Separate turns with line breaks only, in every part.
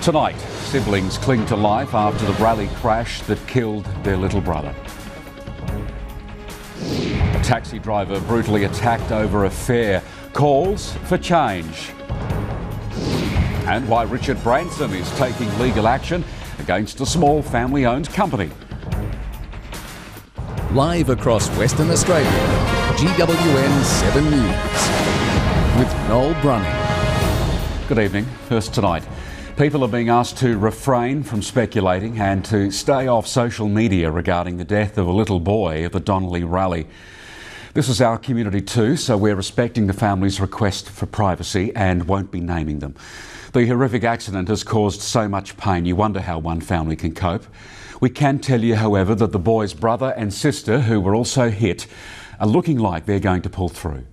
Tonight, siblings cling to life after the rally crash that killed their little brother. A taxi driver brutally attacked over a fare. Calls for change. And why Richard Branson is taking legal action against a small family-owned company.
Live across Western Australia, GWN7 News with Noel Brunning.
Good evening. First tonight, people are being asked to refrain from speculating and to stay off social media regarding the death of a little boy at the Donnelly rally. This is our community too, so we're respecting the family's request for privacy and won't be naming them. The horrific accident has caused so much pain, you wonder how one family can cope. We can tell you, however, that the boy's brother and sister, who were also hit, are looking like they're going to pull through.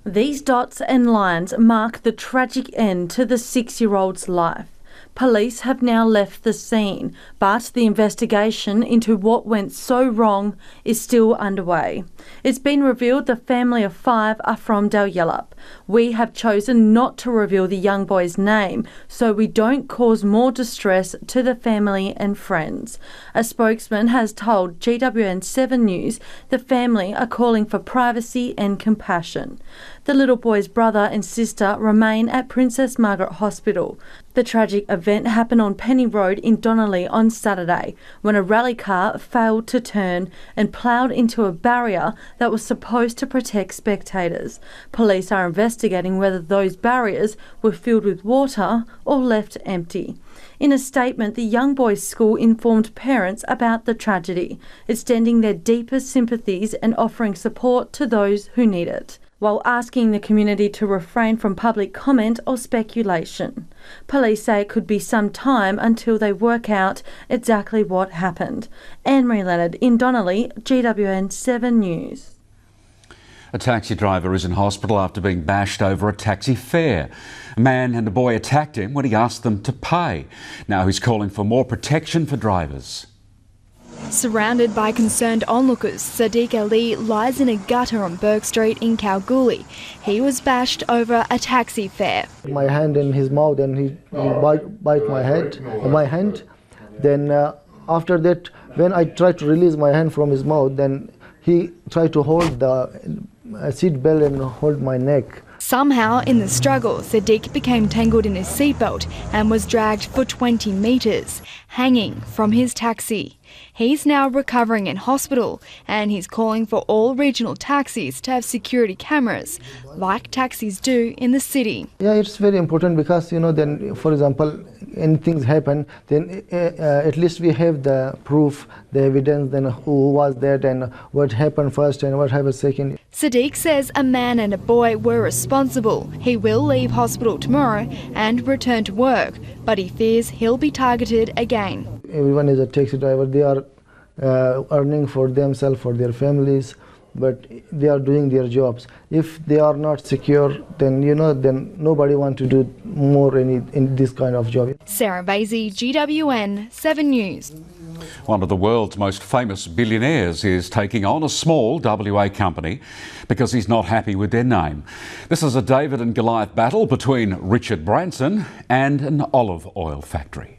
These dots and lines mark the tragic end to the 6-year-old's life. Police have now left the scene, but the investigation into what went so wrong is still underway. It's been revealed the family of 5 are from Dalyellup. We have chosen not to reveal the young boy's name so we don't cause more distress to the family and friends. A spokesman has told GWN7 News the family are calling for privacy and compassion. The little boy's brother and sister remain at Princess Margaret Hospital. The tragic event happened on Penny Road in Donnelly on Saturday when a rally car failed to turn and ploughed into a barrier that was supposed to protect spectators. Police are investigating whether those barriers were filled with water or left empty. In a statement, the young boy's school informed parents about the tragedy, extending their deepest sympathies and offering support to those who need it, while asking the community to refrain from public comment or speculation. Police say it could be some time until they work out exactly what happened. Anne-Marie Leonard in Donnelly, GWN7 News.
A taxi driver is in hospital after being bashed over a taxi fare. A man and a boy attacked him when he asked them to pay. Now he's calling for more protection for drivers.
Surrounded by concerned onlookers, Sadiq Ali lies in a gutter on Burke Street in Kalgoorlie. He was bashed over a taxi fare.
My hand in his mouth and he bite my hand. Then after that, when I tried to release my hand from his mouth, then he tried to hold the seat belt and hold my neck.
Somehow, in the struggle, Sadiq became tangled in his seatbelt and was dragged for 20 metres, hanging from his taxi. He's now recovering in hospital and he's calling for all regional taxis to have security cameras, like taxis do in the city.
Yeah, it's very important because, then, for example, anything happen, then at least we have the proof, the evidence, then who was that and what happened first and what happened second.
Sadiq says a man and a boy were responsible. He will leave hospital tomorrow and return to work, but he fears he'll be targeted again.
Everyone is a taxi driver. They are earning for themselves, for their families, but they are doing their jobs. If they are not secure, then then nobody wants to do more in this kind of job.
Sarah Basie, GWN7 News.
One of the world's most famous billionaires is taking on a small WA company because he's not happy with their name. This is a David and Goliath battle between Richard Branson and an olive oil factory.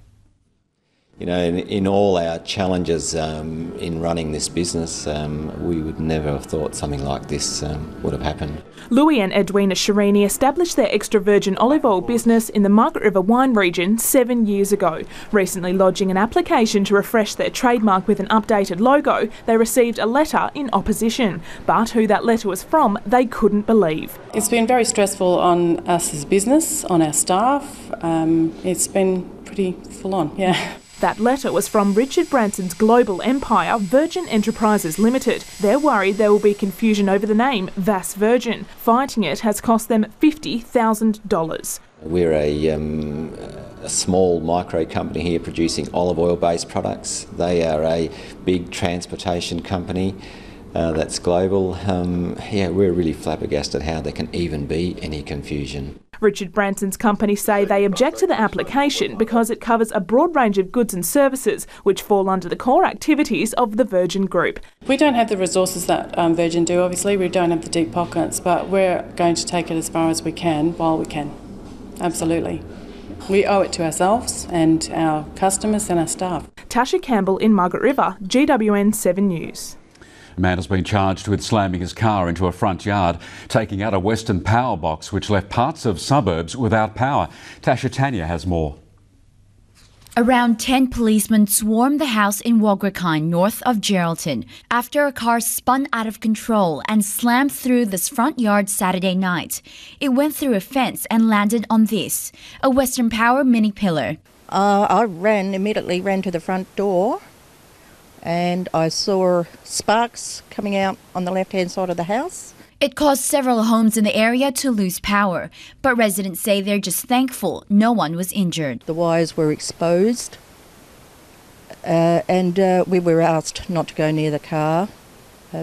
In all our challenges in running this business, we would never have thought something like this would have happened.
Louis and Edwina Sharini established their extra virgin olive oil business in the Margaret River wine region 7 years ago. Recently lodging an application to refresh their trademark with an updated logo, they received a letter in opposition. But who that letter was from, they couldn't believe.
It's been very stressful on us as business, on our staff. It's been pretty full on, yeah.
That letter was from Richard Branson's global empire, Virgin Enterprises Limited. They're worried there will be confusion over the name Vass Virgin. Fighting it has cost them $50,000.
We're a small micro company here producing olive oil-based products. They are a big transportation company that's global. We're really flabbergasted how there can even be any confusion.
Richard Branson's company say they object to the application because it covers a broad range of goods and services which fall under the core activities of the Virgin Group.
We don't have the resources that Virgin do, obviously. We don't have the deep pockets, but we're going to take it as far as we can while we can. Absolutely. We owe it to ourselves and our customers and our staff.
Tasha Campbell in Margaret River, GWN7 News.
A man has been charged with slamming his car into a front yard, taking out a Western power box which left parts of suburbs without power. Tasha Tanya has more.
Around 10 policemen swarmed the house in Waugrikine, north of Geraldton, after a car spun out of control and slammed through this front yard Saturday night. It went through a fence and landed on this, a Western Power mini pillar.
I immediately ran to the front door, and I saw sparks coming out on the left-hand side of the house.
It caused several homes in the area to lose power, but residents say they're just thankful no one was injured.
The wires were exposed, and we were asked not to go near the car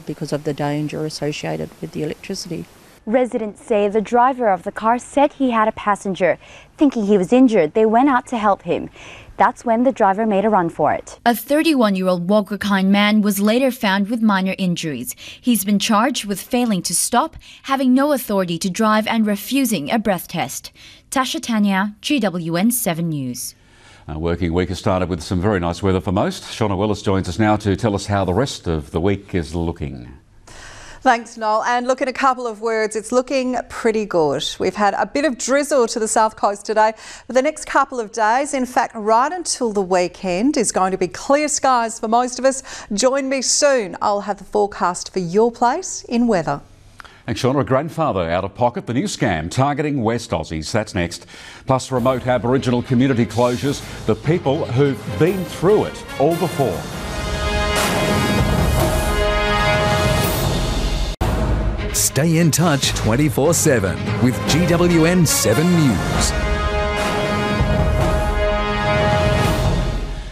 because of the danger associated with the electricity.
Residents say the driver of the car said he had a passenger. Thinking he was injured, they went out to help him. That's when the driver made a run for it.
A 31-year-old Waugrikine man was later found with minor injuries. He's been charged with failing to stop, having no authority to drive and refusing a breath test. Tasha Tanya, GWN7 News.
Our working week has started with some very nice weather for most. Shauna Willis joins us now to tell us how the rest of the week is looking.
Thanks, Noel. And look, in a couple of words, it's looking pretty good. We've had a bit of drizzle to the south coast today. For the next couple of days, in fact, right until the weekend, is going to be clear skies for most of us. Join me soon. I'll have the forecast for your place in weather.
Thanks, Shauna. A grandfather out of pocket, the new scam targeting West Aussies. That's next. Plus remote Aboriginal community closures, the people who've been through it all before.
Stay in touch 24/7 with GWN7 News.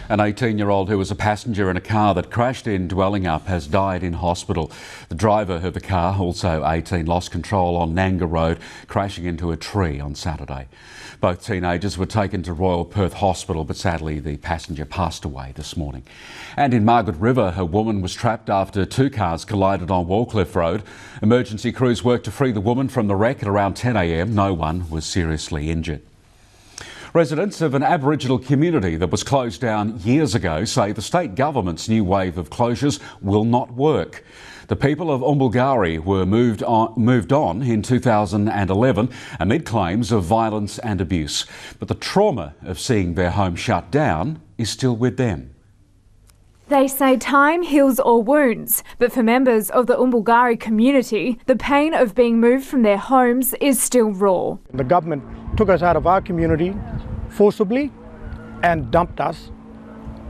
An 18-year-old who was a passenger in a car that crashed in Dwellingup has died in hospital. The driver of the car, also 18, lost control on Nanga Road, crashing into a tree on Saturday. Both teenagers were taken to Royal Perth Hospital, but sadly the passenger passed away this morning. And in Margaret River, a woman was trapped after two cars collided on Wallcliffe Road. Emergency crews worked to free the woman from the wreck at around 10 a.m. No one was seriously injured. Residents of an Aboriginal community that was closed down years ago say the state government's new wave of closures will not work. The people of Umbulgari were moved on in 2011 amid claims of violence and abuse. But the trauma of seeing their home shut down is still with them.
They say time heals all wounds, but for members of the Umbulgari community, the pain of being moved from their homes is still raw.
The government took us out of our community forcibly and dumped us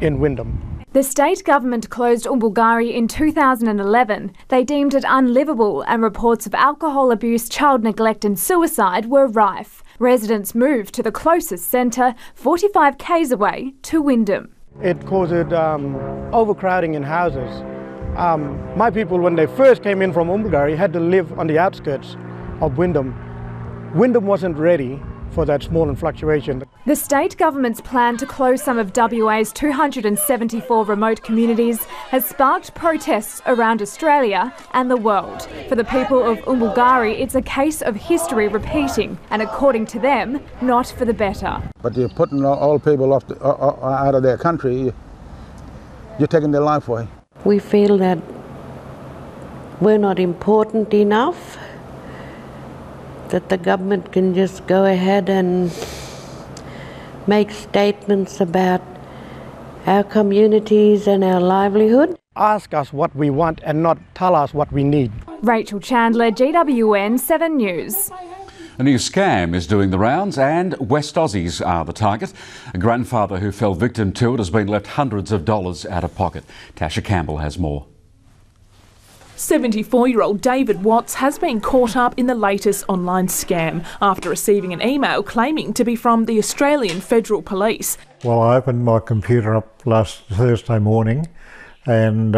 in Wyndham.
The state government closed Umbulgari in 2011. They deemed it unlivable and reports of alcohol abuse, child neglect and suicide were rife. Residents moved to the closest centre, 45 k's away, to Wyndham.
It caused overcrowding in houses. My people, when they first came in from Umbulgari, had to live on the outskirts of Wyndham. Wyndham wasn't ready for that small and fluctuation.
The state government's plan to close some of WA's 274 remote communities has sparked protests around Australia and the world. For the people of Umbulgari, it's a case of history repeating, and according to them, not for the better.
But you're putting all people out of their country, you're taking their life away.
We feel that we're not important enough, that the government can just go ahead and make statements about our communities and our livelihood.
Ask us what we want and not tell us what we need.
Rachel Chandler, GWN7 News.
A new scam is doing the rounds and West Aussies are the target. A grandfather who fell victim to it has been left hundreds of dollars out of pocket. Tasha Campbell has more.
74-year-old David Watts has been caught up in the latest online scam after receiving an email claiming to be from the Australian Federal Police.
Well, I opened my computer up last Thursday morning and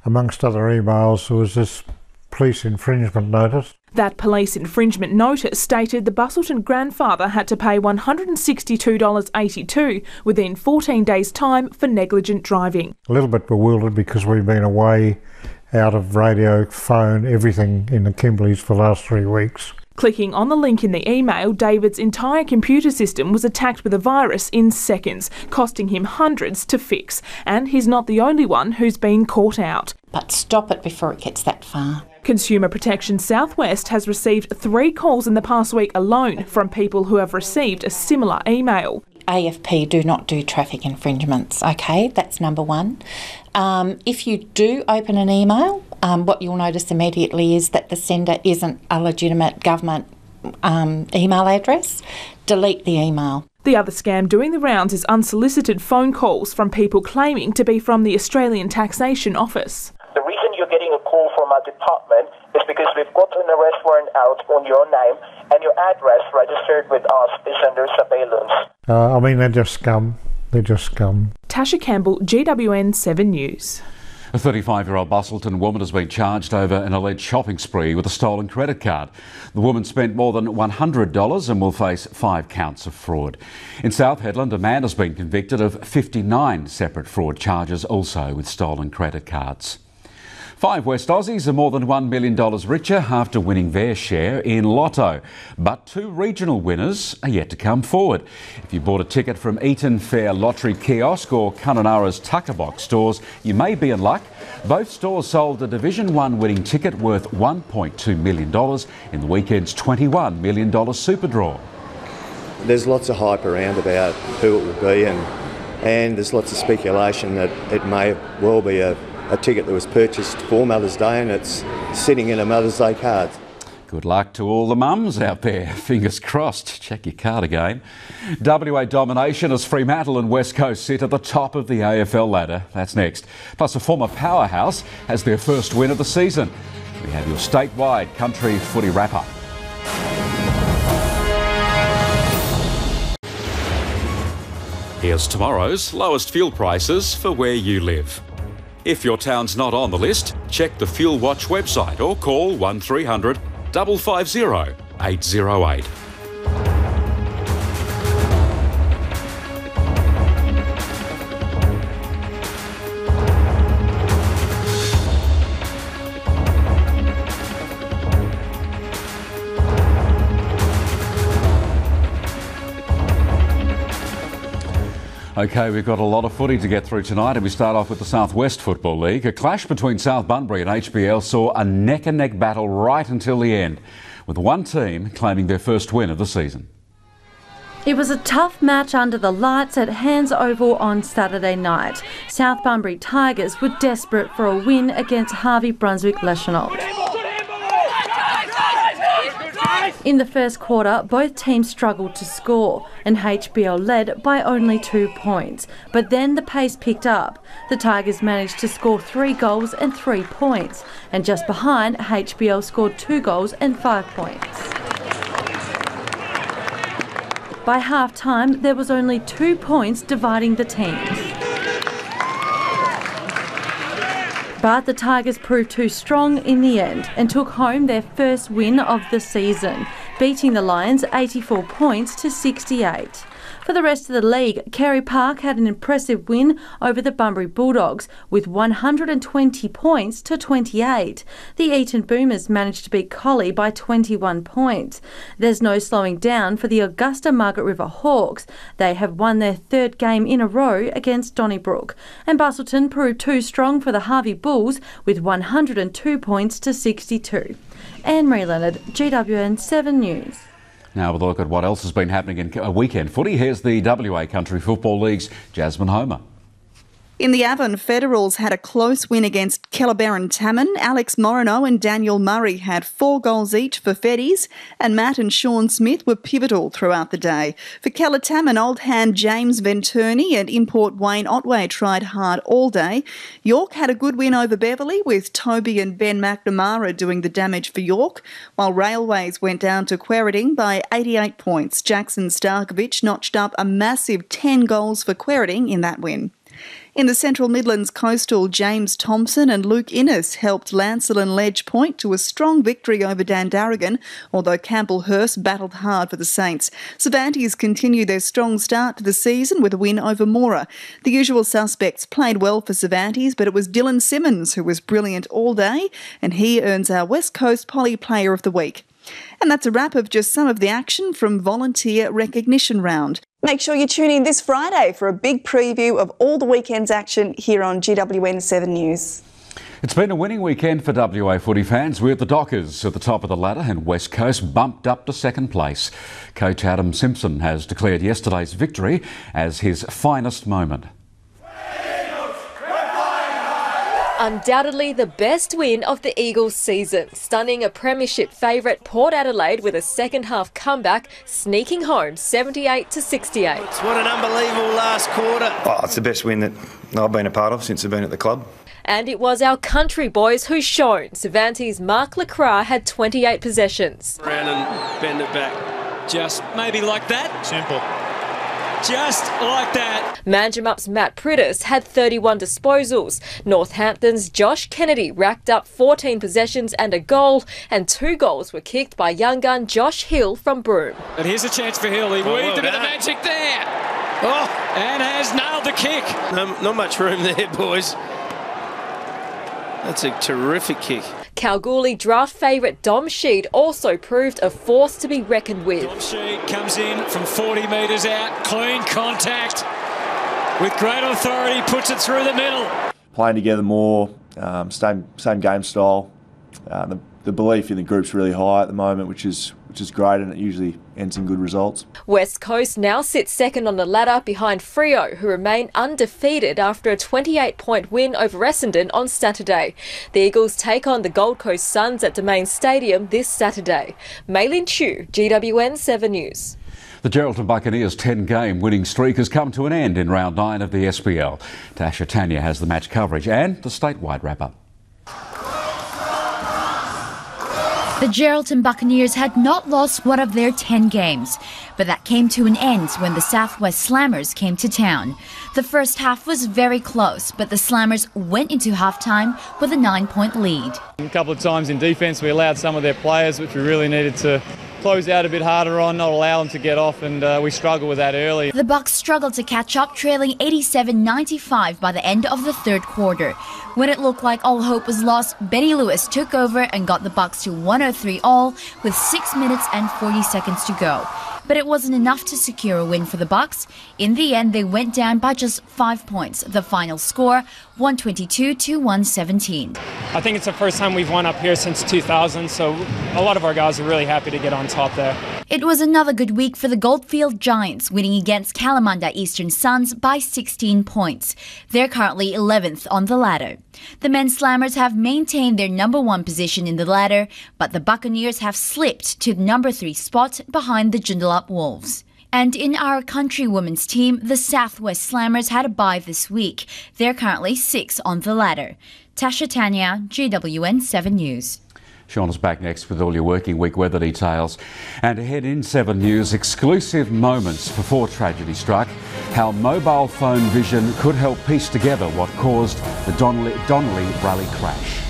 amongst other emails there was this police infringement notice.
That police infringement notice stated the Busselton grandfather had to pay $162.82 within 14 days' time for negligent driving.
A little bit bewildered because we've been away out of radio, phone, everything in the Kimberleys for the last 3 weeks.
Clicking on the link in the email, David's entire computer system was attacked with a virus in seconds, costing him hundreds to fix. And he's not the only one who's been caught out.
But stop it before it gets that far.
Consumer Protection Southwest has received 3 calls in the past week alone from people who have received a similar email.
AFP do not do traffic infringements, okay? That's number one. If you do open an email, what you'll notice immediately is that the sender isn't a legitimate government email address. Delete the email.
The other scam doing the rounds is unsolicited phone calls from people claiming to be from the Australian Taxation Office.
The reason you're getting a call from our department is because we've got an arrest warrant out on your name and your address registered with us is under surveillance.
They're just scum. They're just scum.
Tasha Campbell, GWN7 News.
A 35-year-old Busselton woman has been charged over an alleged shopping spree with a stolen credit card. The woman spent more than $100 and will face 5 counts of fraud. In South Hedland, a man has been convicted of 59 separate fraud charges, also with stolen credit cards. 5 West Aussies are more than $1 million richer after winning their share in Lotto. But 2 regional winners are yet to come forward. If you bought a ticket from Eaton Fair Lottery Kiosk or Kununurra's Tuckerbox stores, you may be in luck. Both stores sold a Division 1 winning ticket worth $1.2 million in the weekend's $21 million super draw.
There's lots of hype around about who it will be and there's lots of speculation that it may well be a ticket that was purchased for Mother's Day and it's sitting in a Mother's Day card.
Good luck to all the mums out there. Fingers crossed. Check your card again. WA domination as Fremantle and West Coast sit at the top of the AFL ladder. That's next. Plus a former powerhouse has their first win of the season. We have your statewide country footy wrap-up. Here's tomorrow's lowest fuel prices for where you live. If your town's not on the list, check the Fuel Watch website or call 1300 550 808. OK, we've got a lot of footy to get through tonight and we start off with the South West Football League. A clash between South Bunbury and HBL saw a neck-and-neck battle right until the end, with one team claiming their first win of the season.
It was a tough match under the lights at Hands Oval on Saturday night. South Bunbury Tigers were desperate for a win against Harvey Brunswick-Leschenault. In the first quarter, both teams struggled to score and HBL led by only 2 points. But then the pace picked up. The Tigers managed to score 3 goals and 3 points. And just behind, HBL scored 2 goals and 5 points. By half-time, there was only 2 points dividing the teams. But the Tigers proved too strong in the end and took home their first win of the season, beating the Lions 84 points to 68. For the rest of the league, Carey Park had an impressive win over the Bunbury Bulldogs with 120 points to 28. The Eaton Boomers managed to beat Collie by 21 points. There's no slowing down for the Augusta Margaret River Hawks. They have won their 3rd game in a row against Donnybrook. And Busselton proved too strong for the Harvey Bulls with 102 points to 62. Anne-Marie Leonard, GWN7 News.
Now with a look at what else has been happening in weekend footy, here's the WA Country Football League's Jasmine Homer.
In the Avon, Federals had a close win against Kellabarron Tammin. Alex Moreno and Daniel Murray had 4 goals each for Feddies, and Matt and Sean Smith were pivotal throughout the day. For Keller Tammin, old hand James Venturney and import Wayne Otway tried hard all day. York had a good win over Beverley, with Toby and Ben McNamara doing the damage for York, while Railways went down to Quairading by 88 points. Jackson Starkovich notched up a massive 10 goals for Quairading in that win. In the Central Midlands Coastal, James Thompson and Luke Innes helped Lancel and Ledge Point to a strong victory over Dandaragan, although Campbell Hurst battled hard for the Saints. Cervantes continue their strong start to the season with a win over Mora. The usual suspects played well for Cervantes, but it was Dylan Simmons who was brilliant all day, and he earns our West Coast Poly Player of the Week. And that's a wrap of just some of the action from Volunteer Recognition Round. Make sure you tune in this Friday for a big preview of all the weekend's action here on GWN7 News.
It's been a winning weekend for WA footy fans, with the Dockers at the top of the ladder and West Coast bumped up to second place. Coach Adam Simpson has declared yesterday's victory as his finest moment.
Undoubtedly the best win of the Eagles season, stunning a premiership favourite Port Adelaide with a second-half comeback, sneaking home 78-68.
What an unbelievable last quarter. Oh, it's the best win that I've been a part of since I've been at the club.
And it was our country boys who shone. Cervantes' Mark Lacroix had 28 possessions.
Around and bend it back. Just maybe like that. Simple. Just like that.
Manjimup's Matt Prittis had 31 disposals. Northampton's Josh Kennedy racked up 14 possessions and a goal, and 2 goals were kicked by young gun Josh Hill from Broome.
And here's a chance for Hill. He weaved a bit of magic there. Oh, and has nailed the kick. Not much room there, boys. That's a terrific kick.
Kalgoorlie draft favourite Dom Sheed also proved a force to be reckoned with.
Dom Sheed comes in from 40 metres out, clean contact, with great authority, puts it through the middle.
Playing together more, same game style. The belief in the group's really high at the moment, which is great, and it usually ends in good results.
West Coast now sits second on the ladder behind Freo, who remain undefeated after a 28-point win over Essendon on Saturday. The Eagles take on the Gold Coast Suns at Domain Stadium this Saturday. Maylin Chu, GWN7 News.
The Geraldton Buccaneers' 10-game winning streak has come to an end in round 9 of the SPL. Tasha Tanya has the match coverage and the statewide wrap-up.
The Geraldton Buccaneers had not lost one of their 10 games, but that came to an end when the Southwest Slammers came to town. The first half was very close, but the Slammers went into halftime with a 9-point lead.
A couple of times in defence we allowed some of their players, which we really needed to close out a bit harder on, not allow them to get off, and we struggled with that early.
The Bucks struggled to catch up, trailing 87-95 by the end of the third quarter. When it looked like all hope was lost, Benny Lewis took over and got the Bucks to 103 all with 6 minutes and 40 seconds to go. But it wasn't enough to secure a win for the Bucks. In the end, they went down by just 5 points. The final score, 122-117.
I think it's the first time we've won up here since 2000, so a lot of our guys are really happy to get on top there.
It was another good week for the Goldfield Giants, winning against Kalamunda Eastern Suns by 16 points. They're currently 11th on the ladder. The men's Slammers have maintained their number 1 position in the ladder, but the Buccaneers have slipped to the number 3 spot behind the Joondalup Wolves. And in our country women's team, the Southwest Slammers had a bye this week. They're currently 6th on the ladder. Tasha Tanya, GWN7 News.
Shauna's back next with all your working week weather details. And ahead in 7 News, exclusive moments before tragedy struck, how mobile phone vision could help piece together what caused the Donnelly Rally crash.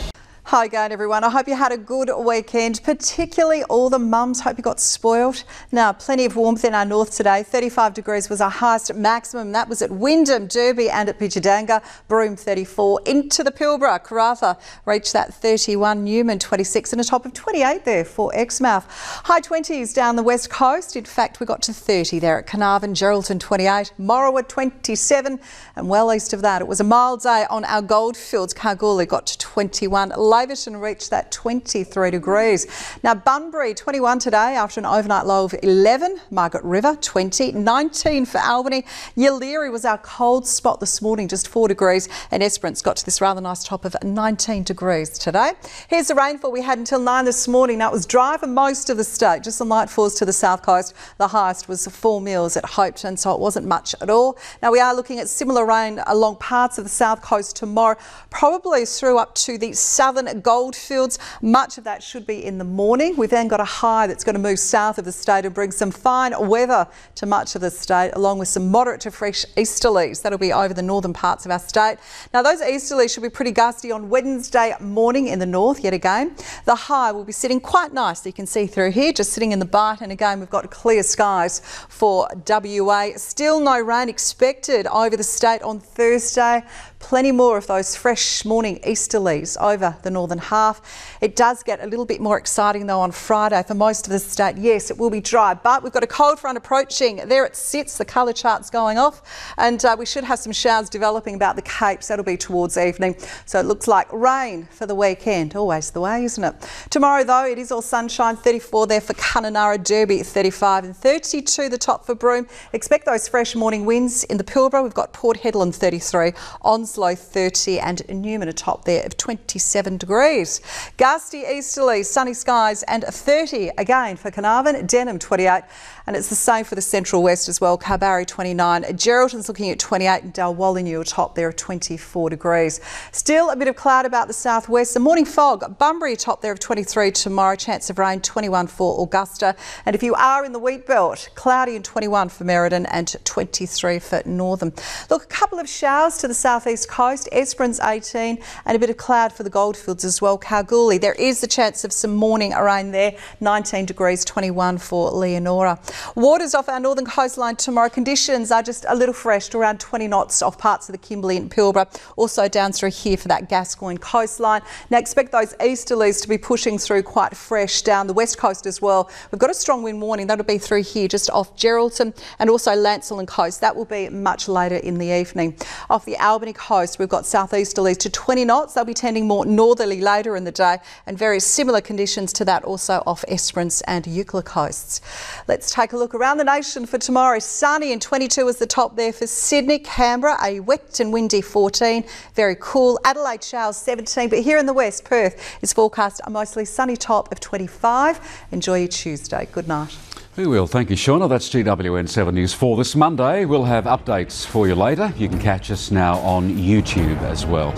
Hi again, everyone. I hope you had a good weekend, particularly all the mums. Hope you got spoilt. Now, plenty of warmth in our north today. 35 degrees was our highest maximum. That was at Wyndham, Derby and at Pijadanga. Broome 34. Into the Pilbara, Karratha reached that 31. Newman 26 and a top of 28 there for Exmouth. High 20s down the west coast. In fact, we got to 30 there at Carnarvon, Geraldton 28, Morawa 27, and well east of that. It was a mild day on our goldfields. Kalgoorlie got to 21. Laverton reached that 23 degrees. Now Bunbury 21 today after an overnight low of 11. Margaret River 20, 19 for Albany. Yeelirrie was our cold spot this morning, just 4 degrees, and Esperance got to this rather nice top of 19 degrees today. Here's the rainfall we had until 9 this morning. Now it was dry for most of the state, just some light falls to the south coast. The highest was 4 mils at Hopeton, so it wasn't much at all. Now we are looking at similar rain along parts of the south coast tomorrow, probably through up to the southern goldfields. Much of that should be in the morning. We've then got a high that's going to move south of the state and bring some fine weather to much of the state, along with some moderate to fresh easterlies. That'll be over the northern parts of our state. Now those easterlies should be pretty gusty on Wednesday morning in the north yet again. The high will be sitting quite nice. You can see through here, just sitting in the bight, and again we've got clear skies for WA. Still no rain expected over the state on Thursday. plenty more of those fresh morning easterlies over the northern half. It does get a little bit more exciting though on Friday for most of the state. Yes, it will be dry, but we've got a cold front approaching. There it sits, the colour chart's going off, and we should have some showers developing about the Capes. That'll be towards evening. So it looks like rain for the weekend. Always the way, isn't it? Tomorrow though, it is all sunshine. 34 there for Kununurra, Derby 35 and 32 the top for Broome. Expect those fresh morning winds in the Pilbara. We've got Port Hedland 33, Onslow 30 and Newman atop there of 27 degrees. Gusty easterlies, sunny skies and 30 again for Carnarvon, Denham 28, and it's the same for the Central West as well. Carbarry 29, Geraldton's looking at 28 and Dalwallinu atop there of 24 degrees. Still a bit of cloud about the southwest. The morning fog, Bunbury atop there of 23 tomorrow, chance of rain 21 for Augusta, and if you are in the wheat belt, cloudy and 21 for Merredin and 23 for Northern. Look, a couple of showers to the southeast coast, Esperance 18 and a bit of cloud for the Goldfields as well. Kalgoorlie, there is the chance of some morning rain there, 19 degrees, 21 for Leonora. Waters off our northern coastline tomorrow. Conditions are just a little fresh to around 20 knots off parts of the Kimberley and Pilbara, also down through here for that Gascoyne coastline. Now expect those easterlies to be pushing through quite fresh down the west coast as well. We've got a strong wind warning, that'll be through here just off Geraldton and also Lancel and coast. That will be much later in the evening. Off the Albany coast, we've got southeasterlies to 20 knots. They'll be tending more northerly later in the day, and very similar conditions to that also off Esperance and Eucla coasts. Let's take a look around the nation for tomorrow. Sunny and 22 is the top there for Sydney. Canberra, a wet and windy 14. Very cool. Adelaide showers 17, but here in the west, Perth is forecast a mostly sunny top of 25. Enjoy your Tuesday. Good night.
We will. Thank you, Shauna. That's GWN7 News for this Monday. We'll have updates for you later. You can catch us now on YouTube as well.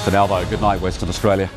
For now, though, good night, Western Australia.